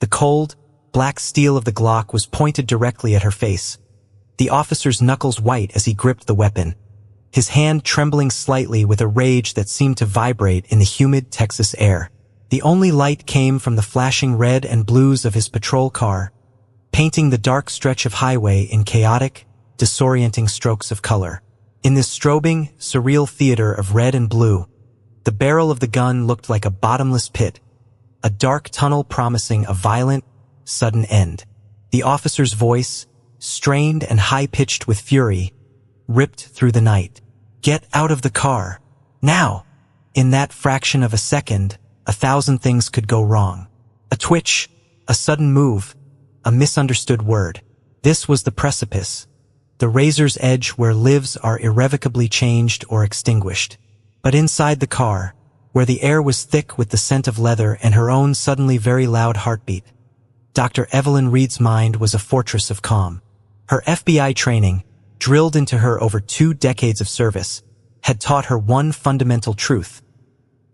The cold, black steel of the Glock was pointed directly at her face, the officer's knuckles white as he gripped the weapon, his hand trembling slightly with a rage that seemed to vibrate in the humid Texas air. The only light came from the flashing red and blues of his patrol car, painting the dark stretch of highway in chaotic, disorienting strokes of color. In this strobing, surreal theater of red and blue, the barrel of the gun looked like a bottomless pit, a dark tunnel promising a violent, sudden end. The officer's voice, strained and high-pitched with fury, ripped through the night. "Get out of the car. Now!" In that fraction of a second, 1,000 things could go wrong. A twitch, a sudden move, a misunderstood word. This was the precipice, the razor's edge where lives are irrevocably changed or extinguished. But inside the car, where the air was thick with the scent of leather and her own suddenly very loud heartbeat, Dr. Evelyn Reed's mind was a fortress of calm. Her FBI training, drilled into her over 2 decades of service, had taught her one fundamental truth.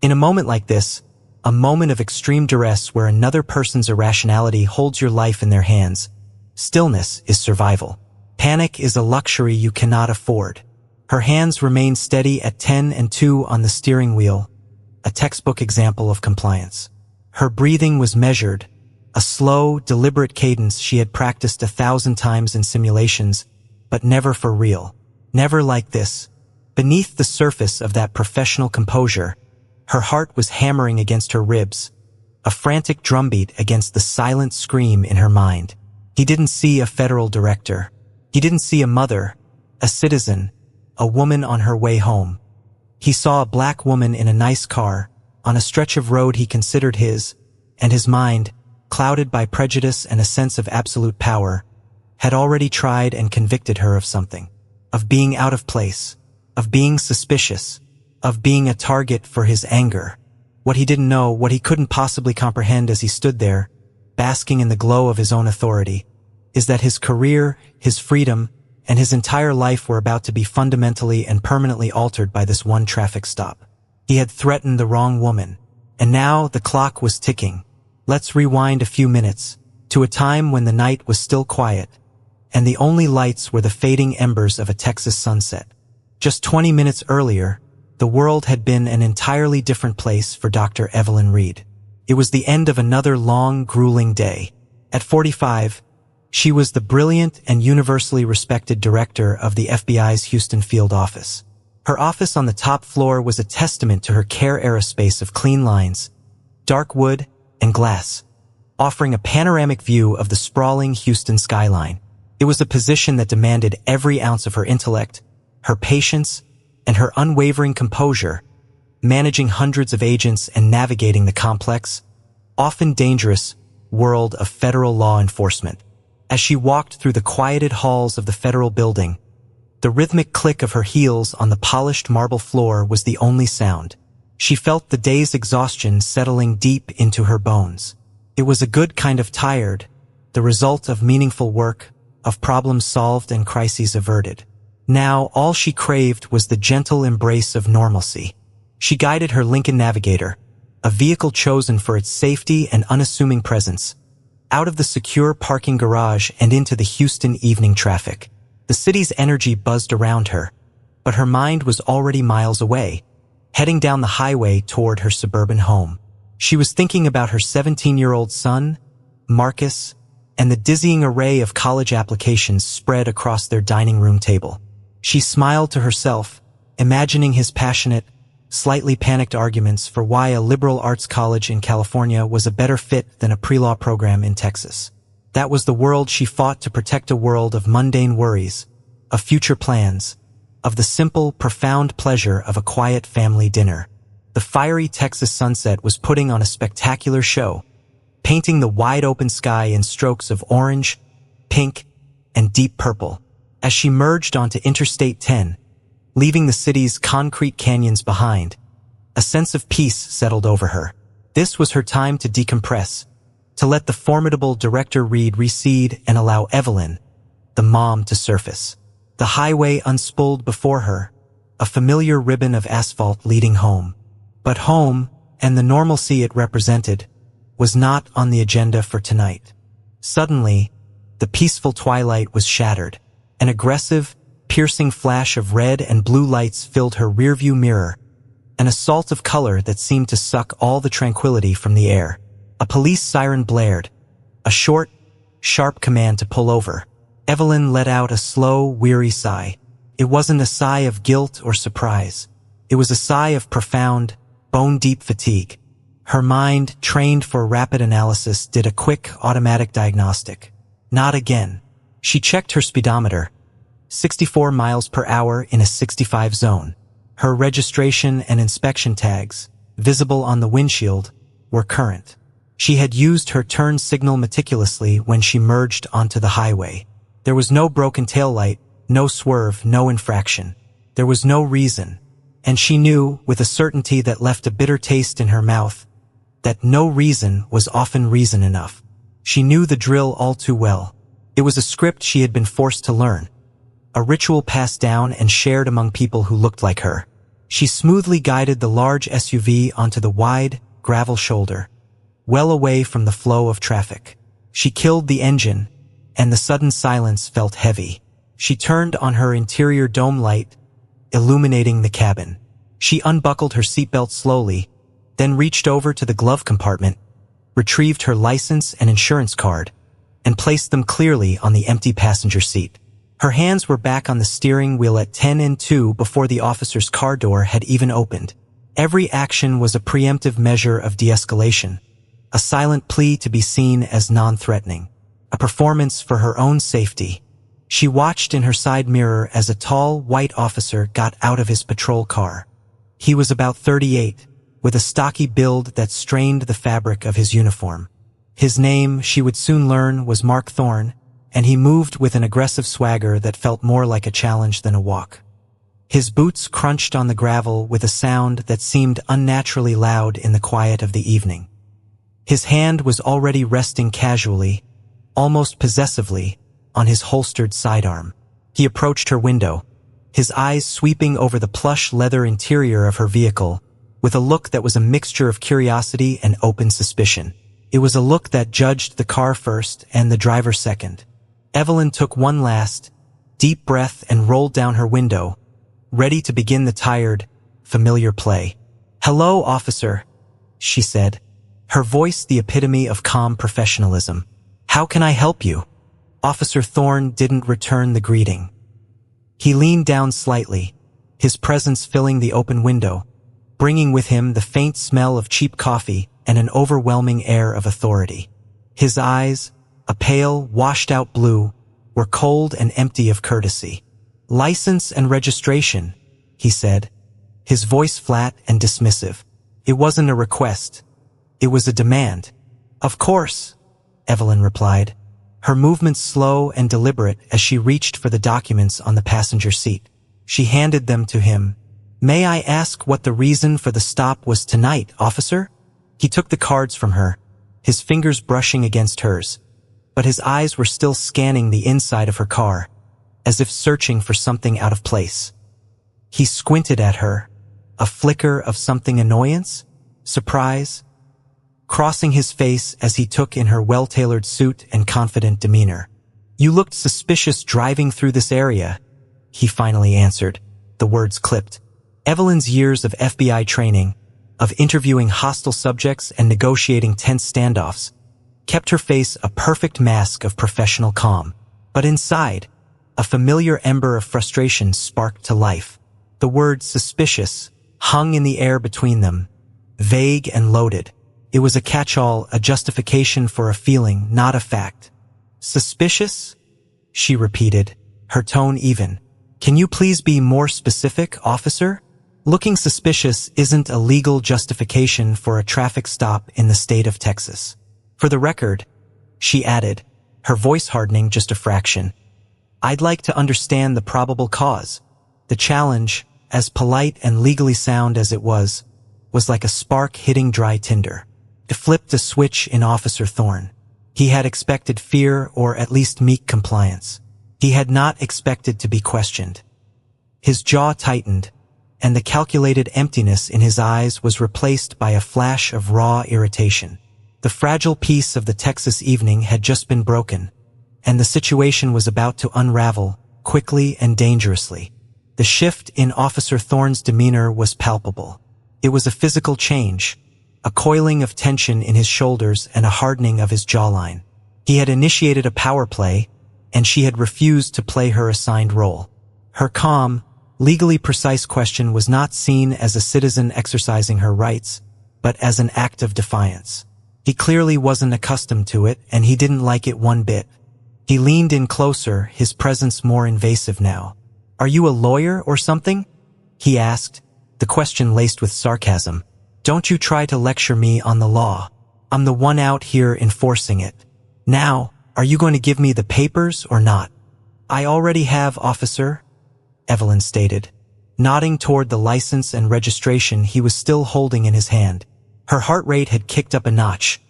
In a moment like this, a moment of extreme duress where another person's irrationality holds your life in their hands, stillness is survival. Panic is a luxury you cannot afford. Her hands remained steady at 10 and 2 on the steering wheel, a textbook example of compliance. Her breathing was measured, a slow, deliberate cadence she had practiced 1,000 times in simulations, but never for real. Never like this. Beneath the surface of that professional composure, her heart was hammering against her ribs, a frantic drumbeat against the silent scream in her mind. He didn't see a federal director. He didn't see a mother, a citizen, a woman on her way home. He saw a black woman in a nice car, on a stretch of road he considered his, and his mind, clouded by prejudice and a sense of absolute power, had already tried and convicted her of something. Of being out of place, of being suspicious, of being a target for his anger. What he didn't know, what he couldn't possibly comprehend as he stood there, basking in the glow of his own authority, is that his career, his freedom, and his entire life were about to be fundamentally and permanently altered by this one traffic stop. He had threatened the wrong woman, and now the clock was ticking. Let's rewind a few minutes, to a time when the night was still quiet, and the only lights were the fading embers of a Texas sunset. Just 20 minutes earlier, the world had been an entirely different place for Dr. Evelyn Reed. It was the end of another long, grueling day. At 45, she was the brilliant and universally respected director of the FBI's Houston field office. Her office on the top floor was a testament to her care aerospace of clean lines, dark wood, and glass, offering a panoramic view of the sprawling Houston skyline. It was a position that demanded every ounce of her intellect, her patience, and her unwavering composure, managing hundreds of agents and navigating the complex, often dangerous, world of federal law enforcement. As she walked through the quieted halls of the federal building, the rhythmic click of her heels on the polished marble floor was the only sound. She felt the day's exhaustion settling deep into her bones. It was a good kind of tired, the result of meaningful work, of problems solved and crises averted. Now, all she craved was the gentle embrace of normalcy. She guided her Lincoln Navigator, a vehicle chosen for its safety and unassuming presence, out of the secure parking garage and into the Houston evening traffic. The city's energy buzzed around her, but her mind was already miles away, heading down the highway toward her suburban home. She was thinking about her 17-year-old son, Marcus, and the dizzying array of college applications spread across their dining room table. She smiled to herself, imagining his passionate, slightly panicked arguments for why a liberal arts college in California was a better fit than a pre-law program in Texas. That was the world she fought to protect, a world of mundane worries, of future plans, of the simple, profound pleasure of a quiet family dinner. The fiery Texas sunset was putting on a spectacular show, painting the wide-open sky in strokes of orange, pink, and deep purple. As she merged onto Interstate 10, leaving the city's concrete canyons behind, a sense of peace settled over her. This was her time to decompress, to let the formidable Director Reed recede and allow Evelyn, the mom, to surface. The highway unspooled before her, a familiar ribbon of asphalt leading home. But home, and the normalcy it represented, was not on the agenda for tonight. Suddenly, the peaceful twilight was shattered. An aggressive, piercing flash of red and blue lights filled her rearview mirror, an assault of color that seemed to suck all the tranquility from the air. A police siren blared, a short, sharp command to pull over. Evelyn let out a slow, weary sigh. It wasn't a sigh of guilt or surprise. It was a sigh of profound, bone-deep fatigue. Her mind, trained for rapid analysis, did a quick, automatic diagnostic. Not again. She checked her speedometer. 64 miles per hour in a 65 zone. Her registration and inspection tags, visible on the windshield, were current. She had used her turn signal meticulously when she merged onto the highway. There was no broken taillight, no swerve, no infraction. There was no reason, and she knew, with a certainty that left a bitter taste in her mouth, that no reason was often reason enough. She knew the drill all too well. It was a script she had been forced to learn, a ritual passed down and shared among people who looked like her. She smoothly guided the large SUV onto the wide, gravel shoulder, well away from the flow of traffic. She killed the engine, and the sudden silence felt heavy. She turned on her interior dome light, illuminating the cabin. She unbuckled her seatbelt slowly, then reached over to the glove compartment, retrieved her license and insurance card, and placed them clearly on the empty passenger seat. Her hands were back on the steering wheel at 10 and 2 before the officer's car door had even opened. Every action was a preemptive measure of de-escalation, a silent plea to be seen as non-threatening, a performance for her own safety. She watched in her side mirror as a tall, white officer got out of his patrol car. He was about 38, with a stocky build that strained the fabric of his uniform. His name, she would soon learn, was Mark Thorne, and he moved with an aggressive swagger that felt more like a challenge than a walk. His boots crunched on the gravel with a sound that seemed unnaturally loud in the quiet of the evening. His hand was already resting casually, almost possessively, on his holstered sidearm. He approached her window, his eyes sweeping over the plush leather interior of her vehicle, with a look that was a mixture of curiosity and open suspicion. It was a look that judged the car first and the driver second. Evelyn took one last, deep breath and rolled down her window, ready to begin the tired, familiar play. "Hello, officer," she said, her voice the epitome of calm professionalism. "How can I help you?" Officer Thorne didn't return the greeting. He leaned down slightly, his presence filling the open window, bringing with him the faint smell of cheap coffee and an overwhelming air of authority. His eyes, a pale, washed-out blue, were cold and empty of courtesy. "License and registration," he said, his voice flat and dismissive. It wasn't a request. It was a demand. "Of course," Evelyn replied, her movements slow and deliberate as she reached for the documents on the passenger seat. She handed them to him. "May I ask what the reason for the stop was tonight, officer?" He took the cards from her, his fingers brushing against hers, but his eyes were still scanning the inside of her car, as if searching for something out of place. He squinted at her, a flicker of something annoyance, surprise, crossing his face as he took in her well-tailored suit and confident demeanor. "You looked suspicious driving through this area," he finally answered, the words clipped. Evelyn's years of FBI training, of interviewing hostile subjects and negotiating tense standoffs, kept her face a perfect mask of professional calm. But inside, a familiar ember of frustration sparked to life. The word suspicious hung in the air between them, vague and loaded. It was a catch-all, a justification for a feeling, not a fact. "Suspicious?" she repeated, her tone even. "Can you please be more specific, officer? Looking suspicious isn't a legal justification for a traffic stop in the state of Texas. For the record," she added, her voice hardening just a fraction, "I'd like to understand the probable cause." The challenge, as polite and legally sound as it was like a spark hitting dry tinder. It flipped a switch in Officer Thorne. He had expected fear or at least meek compliance. He had not expected to be questioned. His jaw tightened, and the calculated emptiness in his eyes was replaced by a flash of raw irritation. The fragile peace of the Texas evening had just been broken, and the situation was about to unravel, quickly and dangerously. The shift in Officer Thorne's demeanor was palpable. It was a physical change, a coiling of tension in his shoulders and a hardening of his jawline. He had initiated a power play, and she had refused to play her assigned role. Her calm, legally precise question was not seen as a citizen exercising her rights, but as an act of defiance. He clearly wasn't accustomed to it, and he didn't like it one bit. He leaned in closer, his presence more invasive now. "Are you a lawyer or something?" he asked, the question laced with sarcasm. "Don't you try to lecture me on the law. I'm the one out here enforcing it. Now, are you going to give me the papers or not?" "I already have, officer," Evelyn stated, nodding toward the license and registration he was still holding in his hand. Her heart rate had kicked up a notch,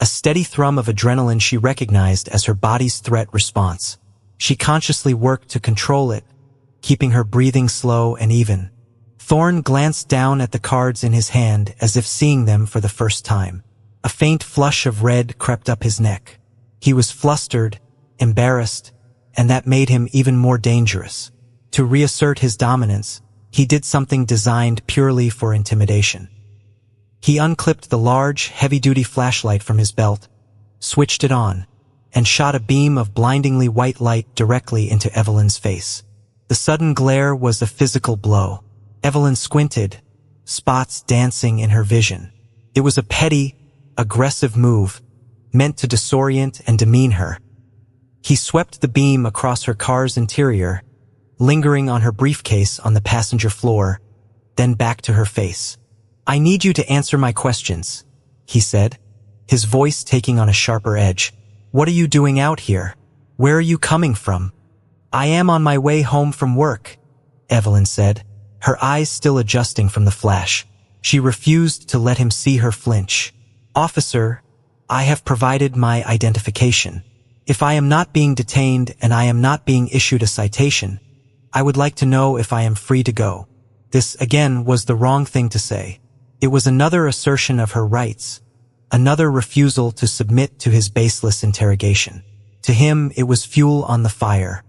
a steady thrum of adrenaline she recognized as her body's threat response. She consciously worked to control it, keeping her breathing slow and even. Thorne glanced down at the cards in his hand as if seeing them for the first time. A faint flush of red crept up his neck. He was flustered, embarrassed, and that made him even more dangerous. To reassert his dominance, he did something designed purely for intimidation. He unclipped the large, heavy-duty flashlight from his belt, switched it on, and shot a beam of blindingly white light directly into Evelyn's face. The sudden glare was a physical blow. Evelyn squinted, spots dancing in her vision. It was a petty, aggressive move, meant to disorient and demean her. He swept the beam across her car's interior, lingering on her briefcase on the passenger floor, then back to her face. "I need you to answer my questions," he said, his voice taking on a sharper edge. "What are you doing out here? Where are you coming from?" "I am on my way home from work," Evelyn said, her eyes still adjusting from the flash. She refused to let him see her flinch. "Officer, I have provided my identification. If I am not being detained and I am not being issued a citation, I would like to know if I am free to go." This, again, was the wrong thing to say. It was another assertion of her rights, another refusal to submit to his baseless interrogation. To him, it was fuel on the fire.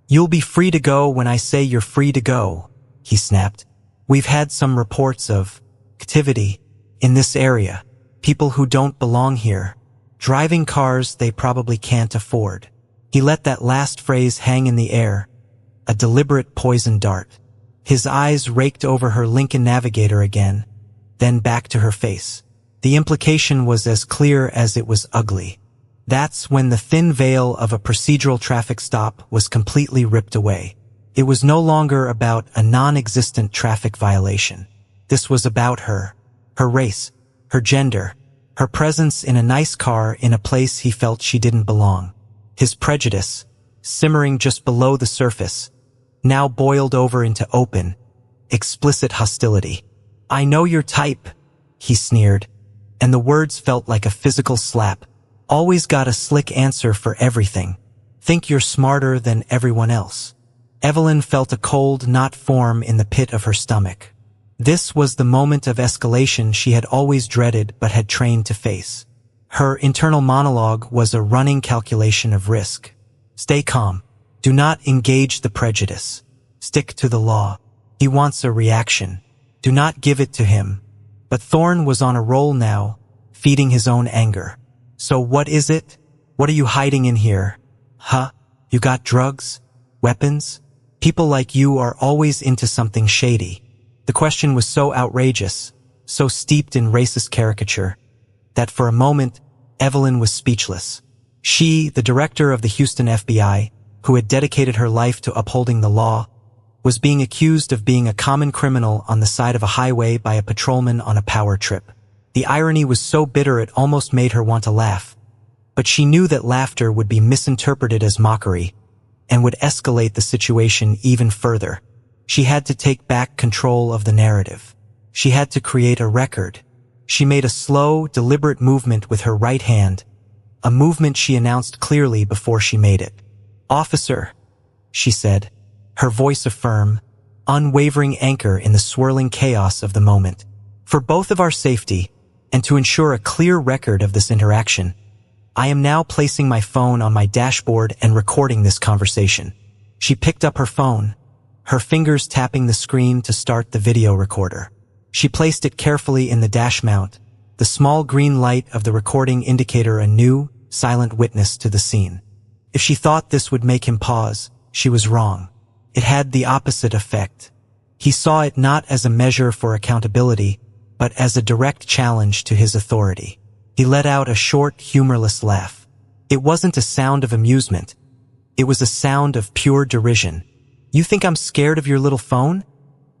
"You'll be free to go when I say you're free to go," he snapped. "We've had some reports of activity in this area, people who don't belong here, driving cars they probably can't afford." He let that last phrase hang in the air, a deliberate poison dart. His eyes raked over her Lincoln Navigator again, then back to her face. The implication was as clear as it was ugly. That's when the thin veil of a procedural traffic stop was completely ripped away. It was no longer about a non-existent traffic violation. This was about her race, her gender, her presence in a nice car in a place he felt she didn't belong. His prejudice, simmering just below the surface, now boiled over into open, explicit hostility. "I know your type," he sneered, and the words felt like a physical slap. "Always got a slick answer for everything. Think you're smarter than everyone else." Evelyn felt a cold knot form in the pit of her stomach. This was the moment of escalation she had always dreaded but had trained to face. Her internal monologue was a running calculation of risk. Stay calm. Do not engage the prejudice. Stick to the law. He wants a reaction. Do not give it to him. But Thorne was on a roll now, feeding his own anger. "So what is it? What are you hiding in here? Huh? You got drugs? Weapons? People like you are always into something shady." The question was so outrageous, so steeped in racist caricature, that for a moment, Evelyn was speechless. She, the director of the Houston FBI, who had dedicated her life to upholding the law, was being accused of being a common criminal on the side of a highway by a patrolman on a power trip. The irony was so bitter it almost made her want to laugh. But she knew that laughter would be misinterpreted as mockery and would escalate the situation even further. She had to take back control of the narrative. She had to create a record. She made a slow, deliberate movement with her right hand, a movement she announced clearly before she made it. "Officer," she said, her voice a firm, unwavering anchor in the swirling chaos of the moment. "For both of our safety, and to ensure a clear record of this interaction, I am now placing my phone on my dashboard and recording this conversation. She picked up her phone, her fingers tapping the screen to start the video recorder. She placed it carefully in the dash mount, the small green light of the recording indicator a new, silent witness to the scene. If she thought this would make him pause, she was wrong. It had the opposite effect. He saw it not as a measure for accountability, but as a direct challenge to his authority. He let out a short, humorless laugh. It wasn't a sound of amusement. It was a sound of pure derision. "You think I'm scared of your little phone?"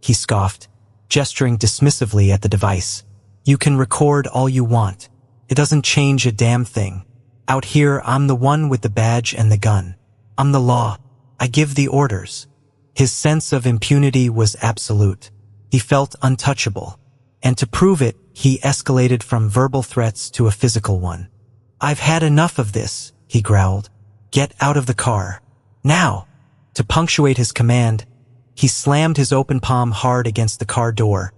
he scoffed, gesturing dismissively at the device. "You can record all you want. It doesn't change a damn thing. Out here, I'm the one with the badge and the gun. I'm the law. I give the orders." His sense of impunity was absolute. He felt untouchable. And to prove it, he escalated from verbal threats to a physical one. "I've had enough of this," he growled. "Get out of the car. Now!" To punctuate his command, he slammed his open palm hard against the car door,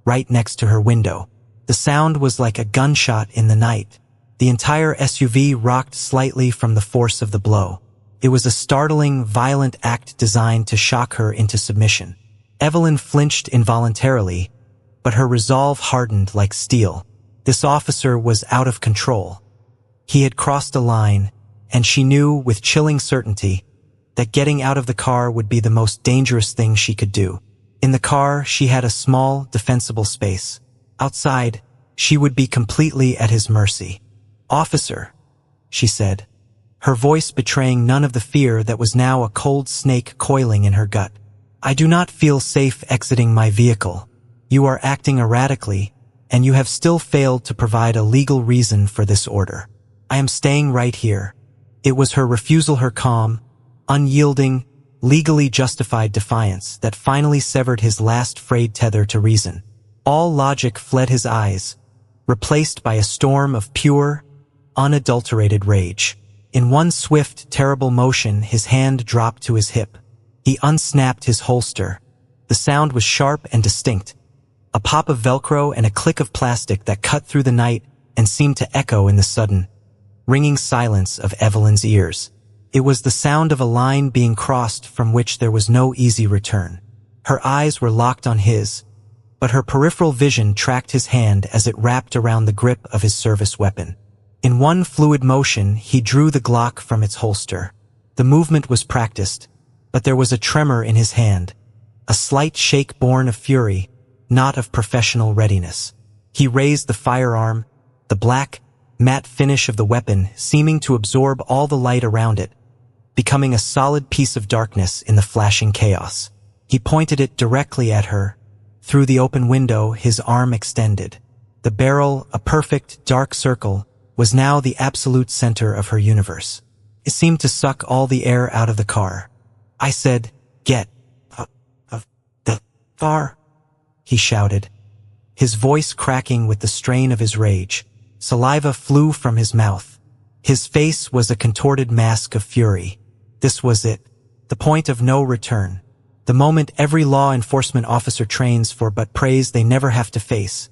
right next to her window. The sound was like a gunshot in the night. The entire SUV rocked slightly from the force of the blow. It was a startling, violent act designed to shock her into submission. Evelyn flinched involuntarily, but her resolve hardened like steel. This officer was out of control. He had crossed a line, and she knew with chilling certainty that getting out of the car would be the most dangerous thing she could do. In the car, she had a small, defensible space. Outside, she would be completely at his mercy. "Officer," she said, her voice betraying none of the fear that was now a cold snake coiling in her gut. "I do not feel safe exiting my vehicle. You are acting erratically, and you have still failed to provide a legal reason for this order. I am staying right here." It was her refusal, her calm, unyielding, legally justified defiance that finally severed his last frayed tether to reason. All logic fled his eyes, replaced by a storm of pure, unadulterated rage. In one swift, terrible motion, his hand dropped to his hip. He unsnapped his holster. The sound was sharp and distinct, a pop of Velcro and a click of plastic that cut through the night and seemed to echo in the sudden, ringing silence of Evelyn's ears. It was the sound of a line being crossed from which there was no easy return. Her eyes were locked on his, but her peripheral vision tracked his hand as it wrapped around the grip of his service weapon. In one fluid motion, he drew the Glock from its holster. The movement was practiced, but there was a tremor in his hand, a slight shake born of fury, not of professional readiness. He raised the firearm, the black, matte finish of the weapon seeming to absorb all the light around it, becoming a solid piece of darkness in the flashing chaos. He pointed it directly at her. Through the open window, his arm extended. The barrel, a perfect, dark circle, was now the absolute center of her universe. It seemed to suck all the air out of the car. "I said, get out of the car," he shouted, his voice cracking with the strain of his rage. Saliva flew from his mouth. His face was a contorted mask of fury. This was it, the point of no return. The moment every law enforcement officer trains for but prays they never have to face,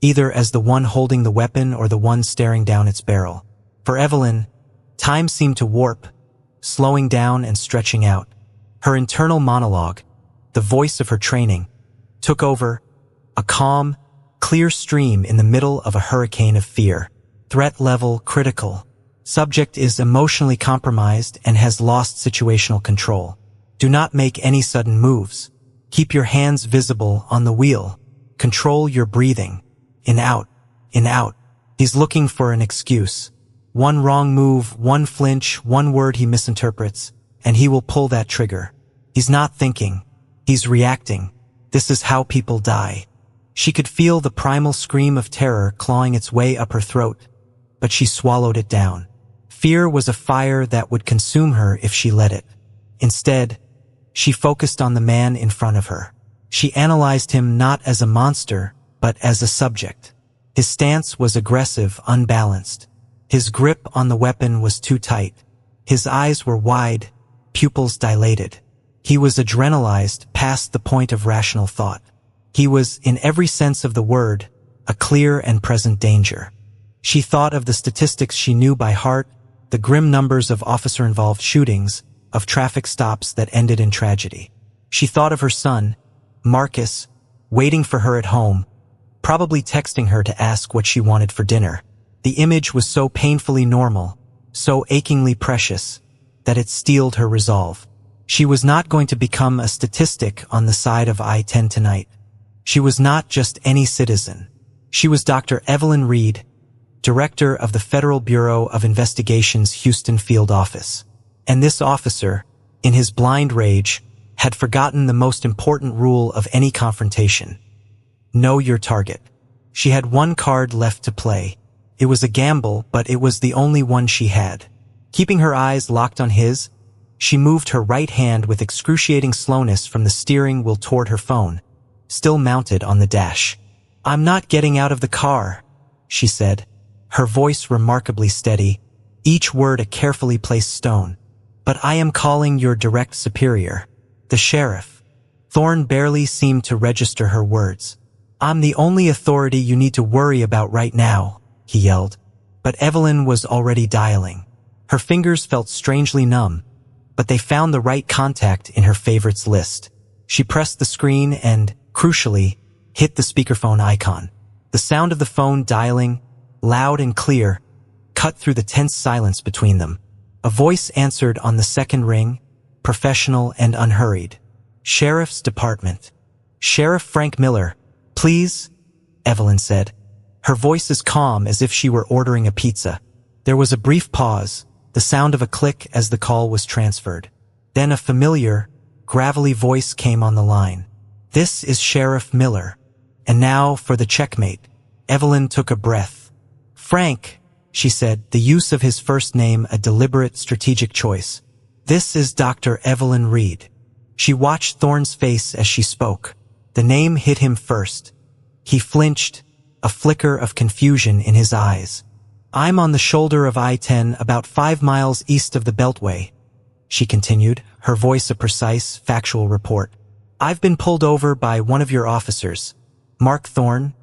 either as the one holding the weapon or the one staring down its barrel. For Evelyn, time seemed to warp, slowing down and stretching out. Her internal monologue, the voice of her training, took over, a calm, clear stream in the middle of a hurricane of fear. Threat level critical. Subject is emotionally compromised and has lost situational control. Do not make any sudden moves. Keep your hands visible on the wheel. Control your breathing. In, out, in, out. He's looking for an excuse. One wrong move, one flinch, one word he misinterprets, and he will pull that trigger. He's not thinking. He's reacting. This is how people die. She could feel the primal scream of terror clawing its way up her throat, but she swallowed it down. Fear was a fire that would consume her if she let it. Instead, she focused on the man in front of her. She analyzed him not as a monster, but as a subject. His stance was aggressive, unbalanced. His grip on the weapon was too tight. His eyes were wide, pupils dilated. He was adrenalized past the point of rational thought. He was, in every sense of the word, a clear and present danger. She thought of the statistics she knew by heart, the grim numbers of officer-involved shootings, of traffic stops that ended in tragedy. She thought of her son, Marcus, waiting for her at home, probably texting her to ask what she wanted for dinner. The image was so painfully normal, so achingly precious, that it steeled her resolve. She was not going to become a statistic on the side of I-10 tonight. She was not just any citizen. She was Dr. Evelyn Reed, Director of the Federal Bureau of Investigation's Houston Field Office. And this officer, in his blind rage, had forgotten the most important rule of any confrontation. Know your target. She had one card left to play. It was a gamble, but it was the only one she had. Keeping her eyes locked on his, she moved her right hand with excruciating slowness from the steering wheel toward her phone, still mounted on the dash. "I'm not getting out of the car," she said, her voice remarkably steady, each word a carefully placed stone. "But I am calling your direct superior, the sheriff." Thorne barely seemed to register her words. "I'm the only authority you need to worry about right now," he yelled. But Evelyn was already dialing. Her fingers felt strangely numb, but they found the right contact in her favorites list. She pressed the screen and, crucially, hit the speakerphone icon. The sound of the phone dialing, loud and clear, cut through the tense silence between them. A voice answered on the second ring, professional and unhurried. "Sheriff's Department. Sheriff Frank Miller, please," Evelyn said. Her voice as calm as if she were ordering a pizza. There was a brief pause, the sound of a click as the call was transferred. Then a familiar, gravelly voice came on the line. "This is Sheriff Miller. And now for the checkmate." Evelyn took a breath. "Frank," she said, the use of his first name a deliberate strategic choice. "This is Dr. Evelyn Reed." She watched Thorne's face as she spoke. The name hit him first. He flinched, a flicker of confusion in his eyes. "I'm on the shoulder of I-10 about 5 miles east of the Beltway," she continued, her voice a precise, factual report. "I've been pulled over by one of your officers, Mark Thorne,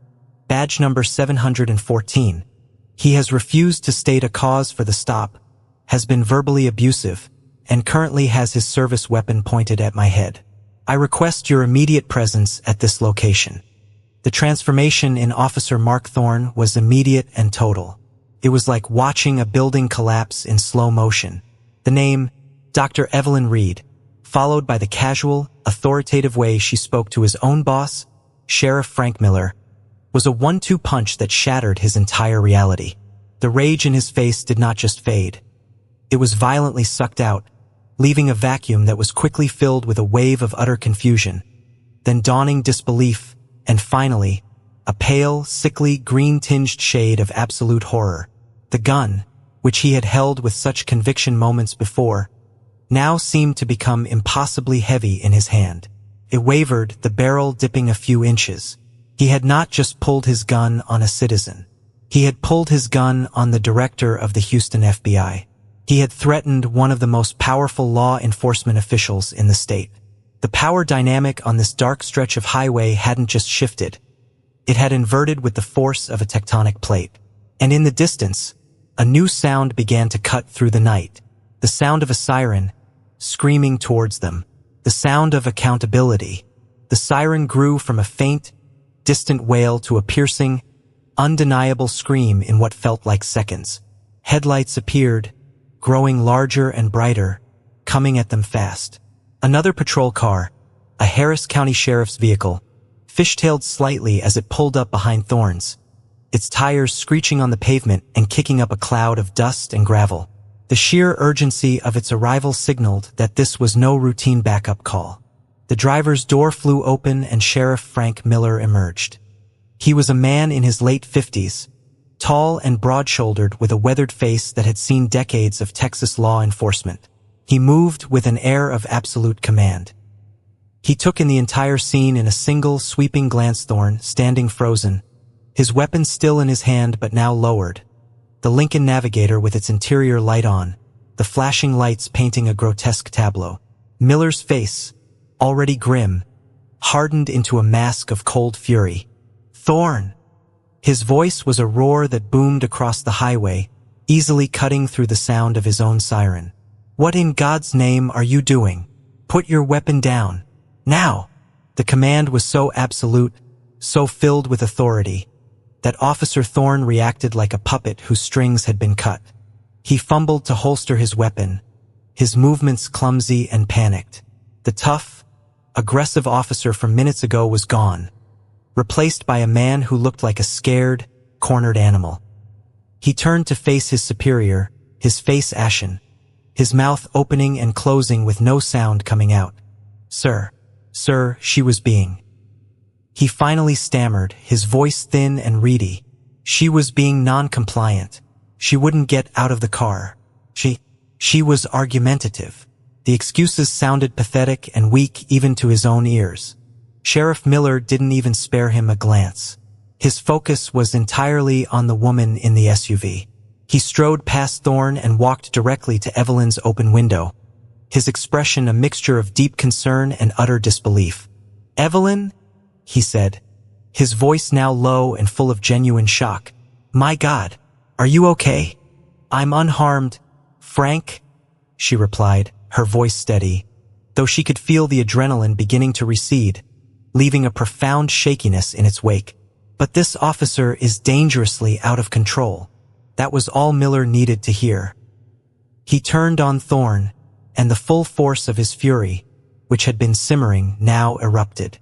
badge number 714. He has refused to state a cause for the stop, has been verbally abusive, and currently has his service weapon pointed at my head. I request your immediate presence at this location." The transformation in Officer Mark Thorne was immediate and total. It was like watching a building collapse in slow motion. The name, Dr. Evelyn Reed, followed by the casual, authoritative way she spoke to his own boss, Sheriff Frank Miller, was a 1-2 punch that shattered his entire reality. The rage in his face did not just fade. It was violently sucked out, leaving a vacuum that was quickly filled with a wave of utter confusion, then dawning disbelief, and finally, a pale, sickly, green-tinged shade of absolute horror. The gun, which he had held with such conviction moments before, now seemed to become impossibly heavy in his hand. It wavered, the barrel dipping a few inches. He had not just pulled his gun on a citizen. He had pulled his gun on the director of the Houston FBI. He had threatened one of the most powerful law enforcement officials in the state. The power dynamic on this dark stretch of highway hadn't just shifted. It had inverted with the force of a tectonic plate. And in the distance, a new sound began to cut through the night. The sound of a siren, screaming towards them. The sound of accountability. The siren grew from a faint, distant wail to a piercing, undeniable scream in what felt like seconds. Headlights appeared, growing larger and brighter, coming at them fast. Another patrol car, a Harris County Sheriff's vehicle, fishtailed slightly as it pulled up behind Thorne's, its tires screeching on the pavement and kicking up a cloud of dust and gravel. The sheer urgency of its arrival signaled that this was no routine backup call. The driver's door flew open and Sheriff Frank Miller emerged. He was a man in his late 50s, tall and broad-shouldered with a weathered face that had seen decades of Texas law enforcement. He moved with an air of absolute command. He took in the entire scene in a single, sweeping glance. Thorne, standing frozen, his weapon still in his hand but now lowered. The Lincoln Navigator with its interior light on, the flashing lights painting a grotesque tableau. Miller's face, already grim, hardened into a mask of cold fury. "Thorne!" His voice was a roar that boomed across the highway, easily cutting through the sound of his own siren. "What in God's name are you doing? Put your weapon down. Now!" The command was so absolute, so filled with authority, that Officer Thorne reacted like a puppet whose strings had been cut. He fumbled to holster his weapon, his movements clumsy and panicked. The tough, aggressive officer from minutes ago was gone, replaced by a man who looked like a scared, cornered animal. He turned to face his superior, his face ashen, his mouth opening and closing with no sound coming out. Sir, she was being. He finally stammered, his voice thin and reedy. She was being non-compliant. She wouldn't get out of the car. She was argumentative. The excuses sounded pathetic and weak even to his own ears. Sheriff Miller didn't even spare him a glance. His focus was entirely on the woman in the SUV. He strode past Thorne and walked directly to Evelyn's open window, his expression a mixture of deep concern and utter disbelief. "Evelyn?" he said, his voice now low and full of genuine shock. "My God, are you okay?" "I'm unharmed, Frank," she replied, her voice steady, though she could feel the adrenaline beginning to recede, leaving a profound shakiness in its wake. "But this officer is dangerously out of control." That was all Miller needed to hear. He turned on Thorne, and the full force of his fury, which had been simmering, now erupted.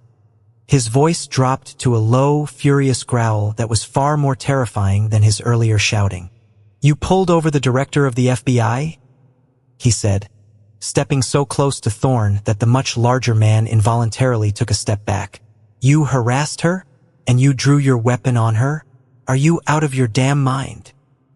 His voice dropped to a low, furious growl that was far more terrifying than his earlier shouting. "You pulled over the director of the FBI?" he said, stepping so close to Thorne that the much larger man involuntarily took a step back. "You harassed her? And you drew your weapon on her? Are you out of your damn mind?"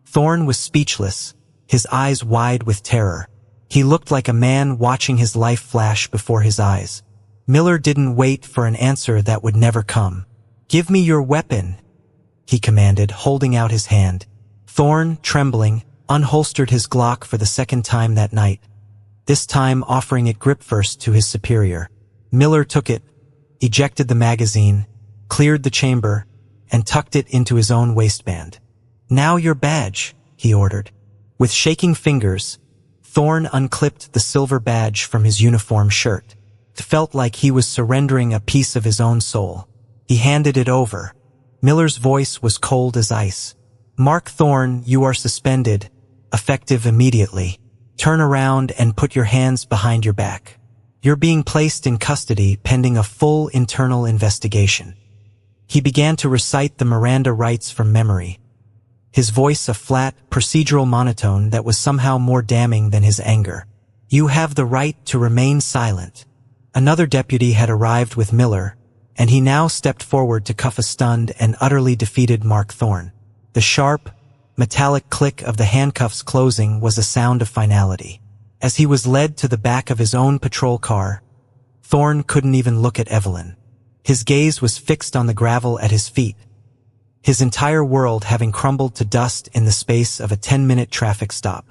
Thorne was speechless, his eyes wide with terror. He looked like a man watching his life flash before his eyes. Miller didn't wait for an answer that would never come. "Give me your weapon," he commanded, holding out his hand. Thorne, trembling, unholstered his Glock for the second time that night, this time offering it grip first to his superior. Miller took it, ejected the magazine, cleared the chamber, and tucked it into his own waistband. "Now your badge," he ordered. With shaking fingers, Thorne unclipped the silver badge from his uniform shirt. It felt like he was surrendering a piece of his own soul. He handed it over. Miller's voice was cold as ice. "Mark Thorne, you are suspended, effective immediately. Turn around and put your hands behind your back. You're being placed in custody pending a full internal investigation." He began to recite the Miranda rights from memory, his voice a flat, procedural monotone that was somehow more damning than his anger. "You have the right to remain silent." Another deputy had arrived with Miller, and he now stepped forward to cuff a stunned and utterly defeated Mark Thorne. The sharp, metallic click of the handcuffs closing was a sound of finality. As he was led to the back of his own patrol car, Thorne couldn't even look at Evelyn. His gaze was fixed on the gravel at his feet, his entire world having crumbled to dust in the space of a 10-minute traffic stop.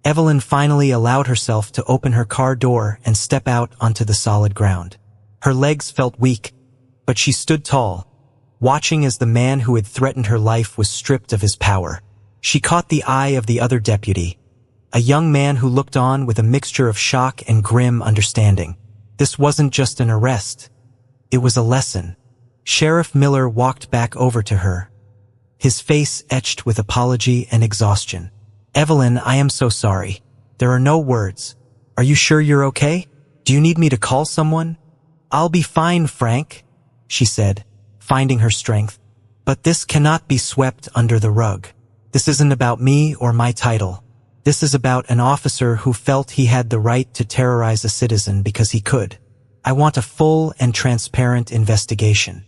Evelyn finally allowed herself to open her car door and step out onto the solid ground. Her legs felt weak, but she stood tall, watching as the man who had threatened her life was stripped of his power. She caught the eye of the other deputy, a young man who looked on with a mixture of shock and grim understanding. This wasn't just an arrest. It was a lesson. Sheriff Miller walked back over to her, his face etched with apology and exhaustion. "Evelyn, I am so sorry. There are no words. Are you sure you're okay? Do you need me to call someone?" "I'll be fine, Frank," she said, finding her strength. "But this cannot be swept under the rug. This isn't about me or my title. This is about an officer who felt he had the right to terrorize a citizen because he could. I want a full and transparent investigation."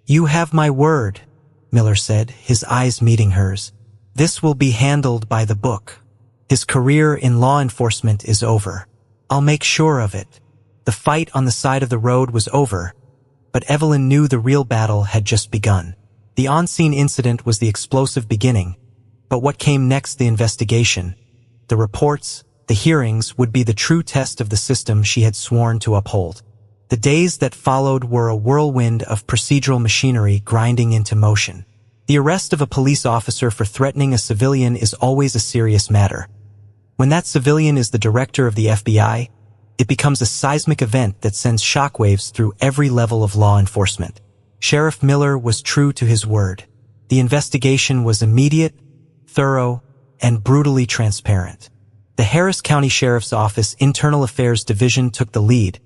"You have my word," Miller said, his eyes meeting hers. "This will be handled by the book. His career in law enforcement is over. I'll make sure of it." The fight on the side of the road was over, but Evelyn knew the real battle had just begun. The on-scene incident was the explosive beginning, but what came next, the investigation, the reports, the hearings, would be the true test of the system she had sworn to uphold. The days that followed were a whirlwind of procedural machinery grinding into motion. The arrest of a police officer for threatening a civilian is always a serious matter. When that civilian is the director of the FBI, it becomes a seismic event that sends shockwaves through every level of law enforcement. Sheriff Miller was true to his word. The investigation was immediate, thorough, and brutally transparent. The Harris County Sheriff's Office Internal Affairs Division took the lead,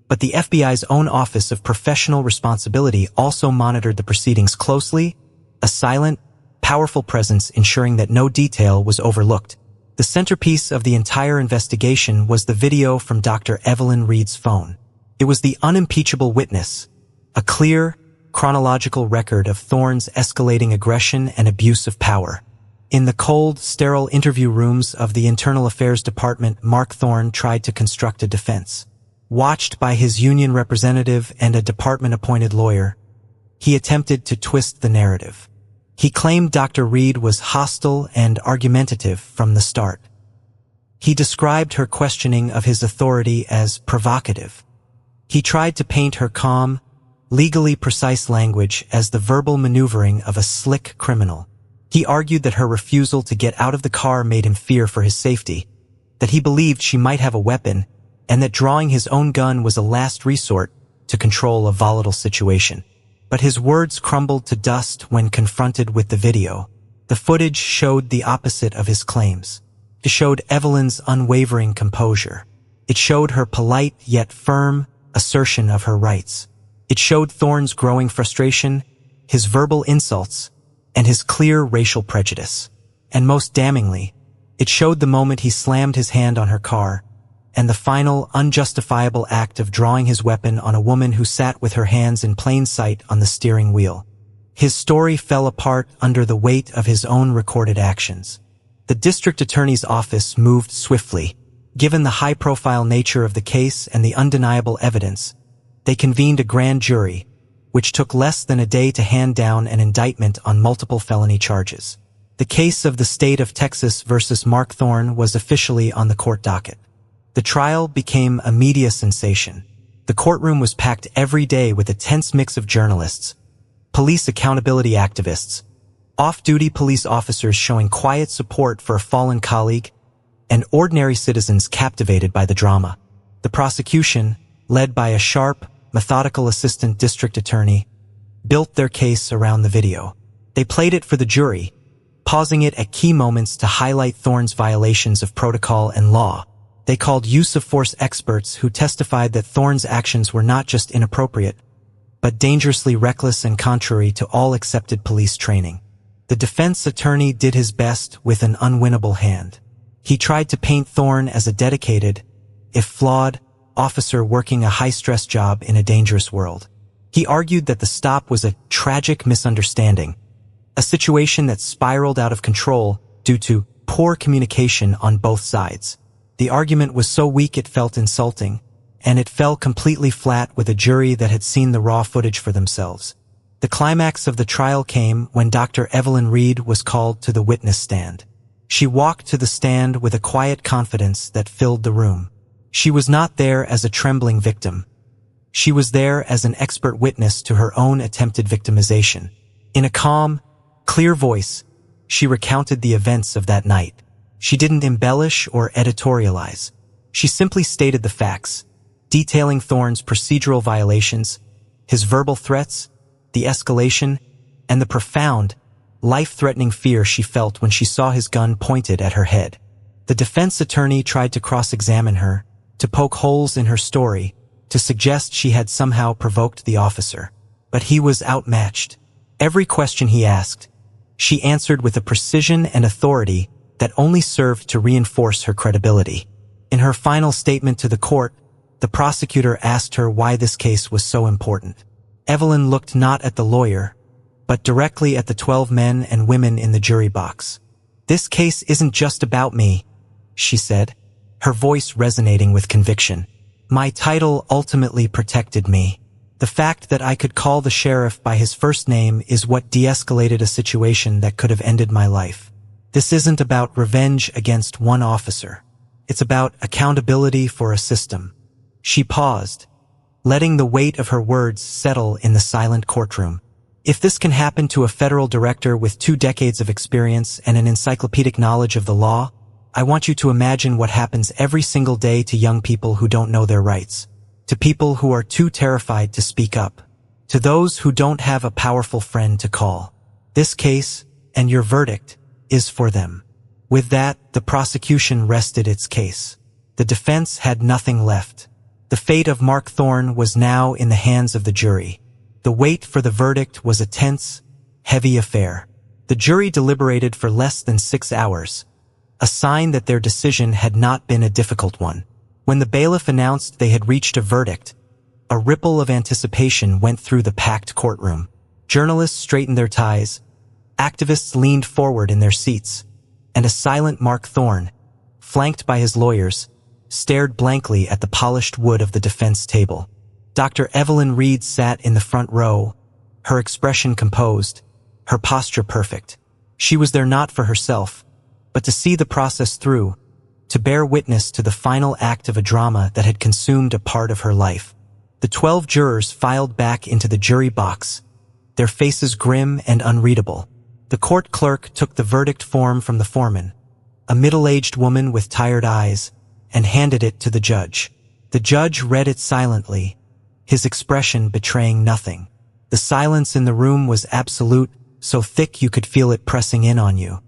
but the FBI's own Office of Professional Responsibility also monitored the proceedings closely, a silent, powerful presence ensuring that no detail was overlooked. The centerpiece of the entire investigation was the video from Dr. Evelyn Reed's phone. It was the unimpeachable witness, a clear, chronological record of Thorne's escalating aggression and abuse of power. In the cold, sterile interview rooms of the Internal Affairs Department, Mark Thorne tried to construct a defense. Watched by his union representative and a department-appointed lawyer, he attempted to twist the narrative. He claimed Dr. Reed was hostile and argumentative from the start. He described her questioning of his authority as provocative. He tried to paint her calm, legally precise language as the verbal maneuvering of a slick criminal. He argued that her refusal to get out of the car made him fear for his safety, that he believed she might have a weapon, and that drawing his own gun was a last resort to control a volatile situation. But his words crumbled to dust when confronted with the video. The footage showed the opposite of his claims. It showed Evelyn's unwavering composure. It showed her polite yet firm assertion of her rights. It showed Thorne's growing frustration, his verbal insults, and his clear racial prejudice. And most damningly, it showed the moment he slammed his hand on her car, and the final, unjustifiable act of drawing his weapon on a woman who sat with her hands in plain sight on the steering wheel. His story fell apart under the weight of his own recorded actions. The district attorney's office moved swiftly. Given the high-profile nature of the case and the undeniable evidence, they convened a grand jury, which took less than a day to hand down an indictment on multiple felony charges. The case of the state of Texas versus Mark Thorne was officially on the court docket. The trial became a media sensation. The courtroom was packed every day with a tense mix of journalists, police accountability activists, off-duty police officers showing quiet support for a fallen colleague, and ordinary citizens captivated by the drama. The prosecution, led by a sharp, methodical assistant district attorney, built their case around the video. They played it for the jury, pausing it at key moments to highlight Thorne's violations of protocol and law. They called use-of-force experts who testified that Thorne's actions were not just inappropriate, but dangerously reckless and contrary to all accepted police training. The defense attorney did his best with an unwinnable hand. He tried to paint Thorne as a dedicated, if flawed, officer working a high-stress job in a dangerous world. He argued that the stop was a tragic misunderstanding, a situation that spiraled out of control due to poor communication on both sides. The argument was so weak it felt insulting, and it fell completely flat with a jury that had seen the raw footage for themselves. The climax of the trial came when Dr. Evelyn Reed was called to the witness stand. She walked to the stand with a quiet confidence that filled the room. She was not there as a trembling victim. She was there as an expert witness to her own attempted victimization. In a calm, clear voice, she recounted the events of that night. She didn't embellish or editorialize. She simply stated the facts, detailing Thorne's procedural violations, his verbal threats, the escalation, and the profound, life-threatening fear she felt when she saw his gun pointed at her head. The defense attorney tried to cross-examine her, to poke holes in her story, to suggest she had somehow provoked the officer. But he was outmatched. Every question he asked, she answered with a precision and authority that only served to reinforce her credibility. In her final statement to the court, the prosecutor asked her why this case was so important. Evelyn looked not at the lawyer, but directly at the 12 men and women in the jury box. "This case isn't just about me," she said, her voice resonating with conviction. "My title ultimately protected me. The fact that I could call the sheriff by his first name is what de-escalated a situation that could have ended my life. This isn't about revenge against one officer. It's about accountability for a system." She paused, letting the weight of her words settle in the silent courtroom. If this can happen to a federal director with 2 decades of experience and an encyclopedic knowledge of the law, I want you to imagine what happens every single day to young people who don't know their rights, to people who are too terrified to speak up, to those who don't have a powerful friend to call. This case, and your verdict, is for them. With that, the prosecution rested its case. The defense had nothing left. The fate of Mark Thorne was now in the hands of the jury. The wait for the verdict was a tense, heavy affair. The jury deliberated for less than 6 hours, a sign that their decision had not been a difficult one. When the bailiff announced they had reached a verdict, a ripple of anticipation went through the packed courtroom. Journalists straightened their ties, activists leaned forward in their seats, and a silent Mark Thorne, flanked by his lawyers, stared blankly at the polished wood of the defense table. Dr. Evelyn Reed sat in the front row, her expression composed, her posture perfect. She was there not for herself, but to see the process through, to bear witness to the final act of a drama that had consumed a part of her life. The 12 jurors filed back into the jury box, their faces grim and unreadable. The court clerk took the verdict form from the foreman, a middle-aged woman with tired eyes, and handed it to the judge. The judge read it silently, his expression betraying nothing. The silence in the room was absolute, so thick you could feel it pressing in on you.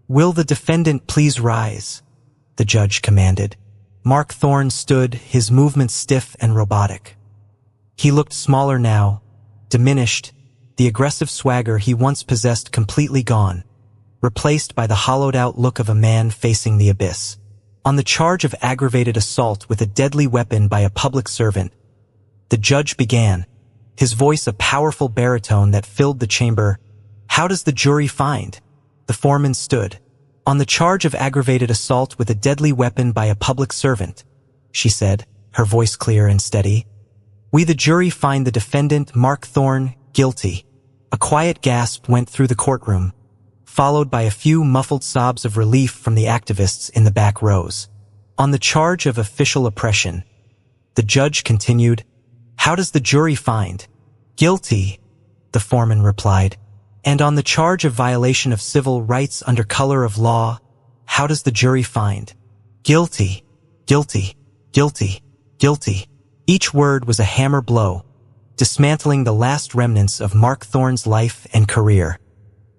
"Will the defendant please rise?" the judge commanded. Mark Thorne stood, his movements stiff and robotic. He looked smaller now, diminished, the aggressive swagger he once possessed completely gone, replaced by the hollowed-out look of a man facing the abyss. On the charge of aggravated assault with a deadly weapon by a public servant, the judge began, his voice a powerful baritone that filled the chamber. "How does the jury find?" The foreman stood. "On the charge of aggravated assault with a deadly weapon by a public servant," she said, her voice clear and steady, "we the jury find the defendant, Mark Thorne, guilty." A quiet gasp went through the courtroom, followed by a few muffled sobs of relief from the activists in the back rows. "On the charge of official oppression," the judge continued, "how does the jury find?" "Guilty," the foreman replied. "And on the charge of violation of civil rights under color of law, how does the jury find?" "Guilty, guilty, guilty, guilty." Each word was a hammer blow, dismantling the last remnants of Mark Thorne's life and career.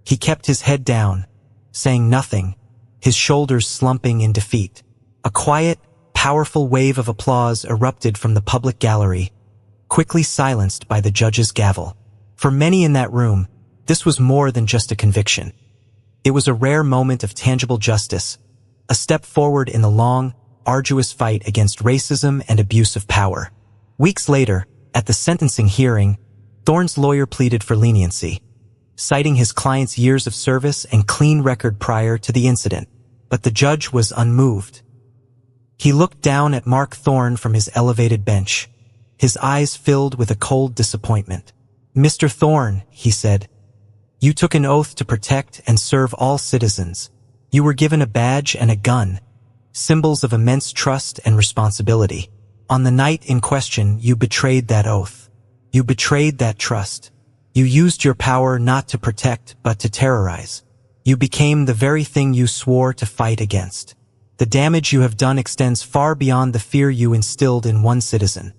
He kept his head down, saying nothing, his shoulders slumping in defeat. A quiet, powerful wave of applause erupted from the public gallery, quickly silenced by the judge's gavel. For many in that room, this was more than just a conviction. It was a rare moment of tangible justice, a step forward in the long, arduous fight against racism and abuse of power. Weeks later, at the sentencing hearing, Thorne's lawyer pleaded for leniency, citing his client's years of service and clean record prior to the incident. But the judge was unmoved. He looked down at Mark Thorne from his elevated bench, his eyes filled with a cold disappointment. "Mr. Thorne," he said, "you took an oath to protect and serve all citizens. You were given a badge and a gun, symbols of immense trust and responsibility. On the night in question, you betrayed that oath. You betrayed that trust. You used your power not to protect, but to terrorize. You became the very thing you swore to fight against. The damage you have done extends far beyond the fear you instilled in one citizen.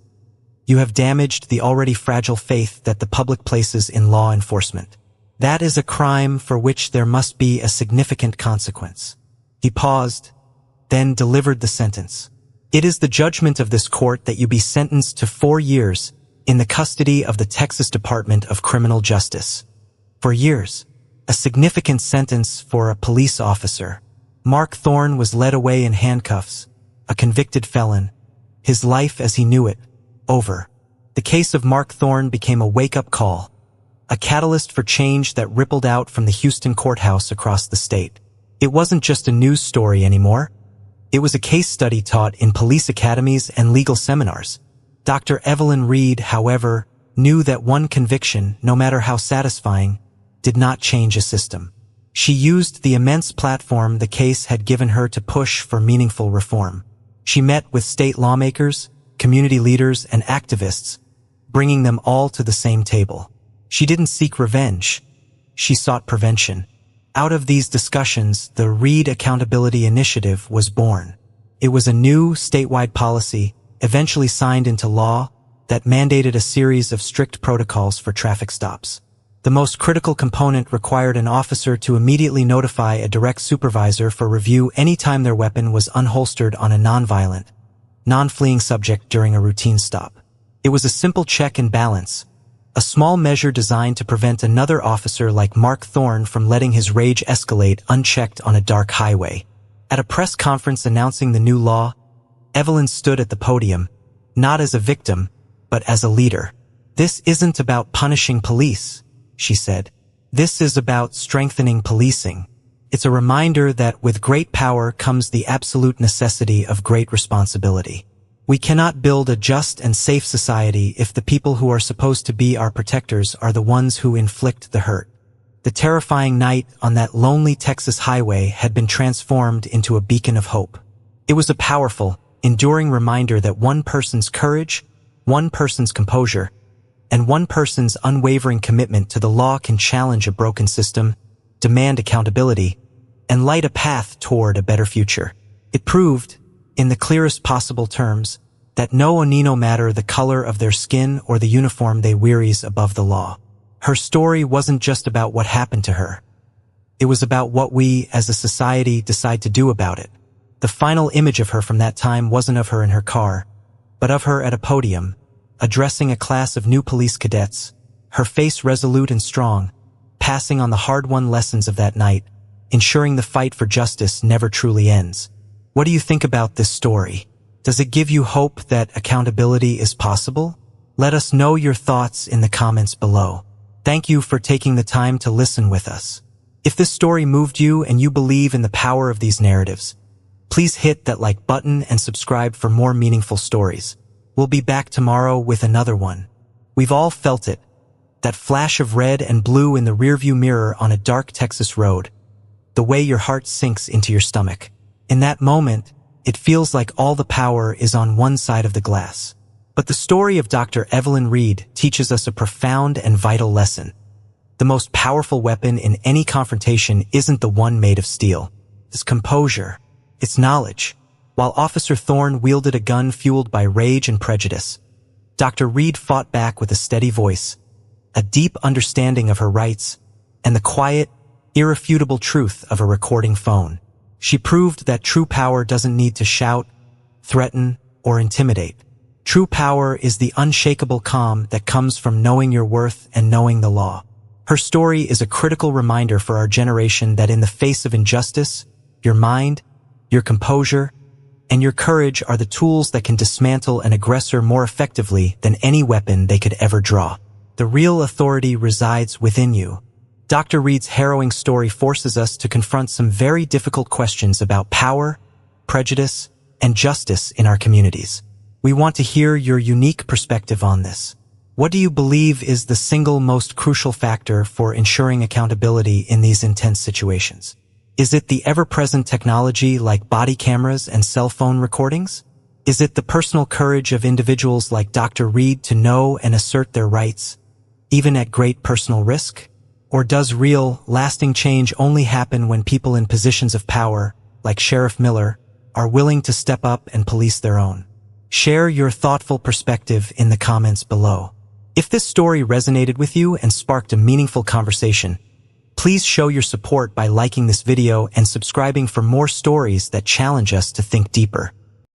You have damaged the already fragile faith that the public places in law enforcement. That is a crime for which there must be a significant consequence." He paused, then delivered the sentence. "It is the judgment of this court that you be sentenced to 4 years in the custody of the Texas Department of Criminal Justice." 4 years, a significant sentence for a police officer. Mark Thorne was led away in handcuffs, a convicted felon, his life as he knew it, over. The case of Mark Thorne became a wake-up call, a catalyst for change that rippled out from the Houston courthouse across the state. It wasn't just a news story anymore. It was a case study taught in police academies and legal seminars. Dr. Evelyn Reed, however, knew that one conviction, no matter how satisfying, did not change a system. She used the immense platform the case had given her to push for meaningful reform. She met with state lawmakers, community leaders, and activists, bringing them all to the same table. She didn't seek revenge. She sought prevention. Out of these discussions, the Reed Accountability Initiative was born. It was a new statewide policy, eventually signed into law, that mandated a series of strict protocols for traffic stops. The most critical component required an officer to immediately notify a direct supervisor for review anytime their weapon was unholstered on a non-violent, non-fleeing subject during a routine stop. It was a simple check and balance, a small measure designed to prevent another officer like Mark Thorne from letting his rage escalate unchecked on a dark highway. At a press conference announcing the new law, Evelyn stood at the podium, not as a victim, but as a leader. "This isn't about punishing police," she said. "This is about strengthening policing. It's a reminder that with great power comes the absolute necessity of great responsibility. We cannot build a just and safe society if the people who are supposed to be our protectors are the ones who inflict the hurt." The terrifying night on that lonely Texas highway had been transformed into a beacon of hope. It was a powerful, enduring reminder that one person's courage, one person's composure, and one person's unwavering commitment to the law can challenge a broken system, demand accountability, and light a path toward a better future. It proved, in the clearest possible terms, that no matter the color of their skin or the uniform they wears above the law. Her story wasn't just about what happened to her. It was about what we, as a society, decide to do about it. The final image of her from that time wasn't of her in her car, but of her at a podium, addressing a class of new police cadets, her face resolute and strong, passing on the hard-won lessons of that night, ensuring the fight for justice never truly ends. What do you think about this story? Does it give you hope that accountability is possible? Let us know your thoughts in the comments below. Thank you for taking the time to listen with us. If this story moved you and you believe in the power of these narratives, please hit that like button and subscribe for more meaningful stories. We'll be back tomorrow with another one. We've all felt it, that flash of red and blue in the rearview mirror on a dark Texas road, the way your heart sinks into your stomach. In that moment, it feels like all the power is on one side of the glass. But the story of Dr. Evelyn Reed teaches us a profound and vital lesson. The most powerful weapon in any confrontation isn't the one made of steel. It's composure. It's knowledge. While Officer Thorne wielded a gun fueled by rage and prejudice, Dr. Reed fought back with a steady voice, a deep understanding of her rights, and the quiet, irrefutable truth of a recording phone. She proved that true power doesn't need to shout, threaten, or intimidate. True power is the unshakable calm that comes from knowing your worth and knowing the law. Her story is a critical reminder for our generation that in the face of injustice, your mind, your composure, and your courage are the tools that can dismantle an aggressor more effectively than any weapon they could ever draw. The real authority resides within you. Dr. Reed's harrowing story forces us to confront some very difficult questions about power, prejudice, and justice in our communities. We want to hear your unique perspective on this. What do you believe is the single most crucial factor for ensuring accountability in these intense situations? Is it the ever-present technology like body cameras and cell phone recordings? Is it the personal courage of individuals like Dr. Reed to know and assert their rights, even at great personal risk? Or does real, lasting change only happen when people in positions of power, like Sheriff Miller, are willing to step up and police their own? Share your thoughtful perspective in the comments below. If this story resonated with you and sparked a meaningful conversation, please show your support by liking this video and subscribing for more stories that challenge us to think deeper.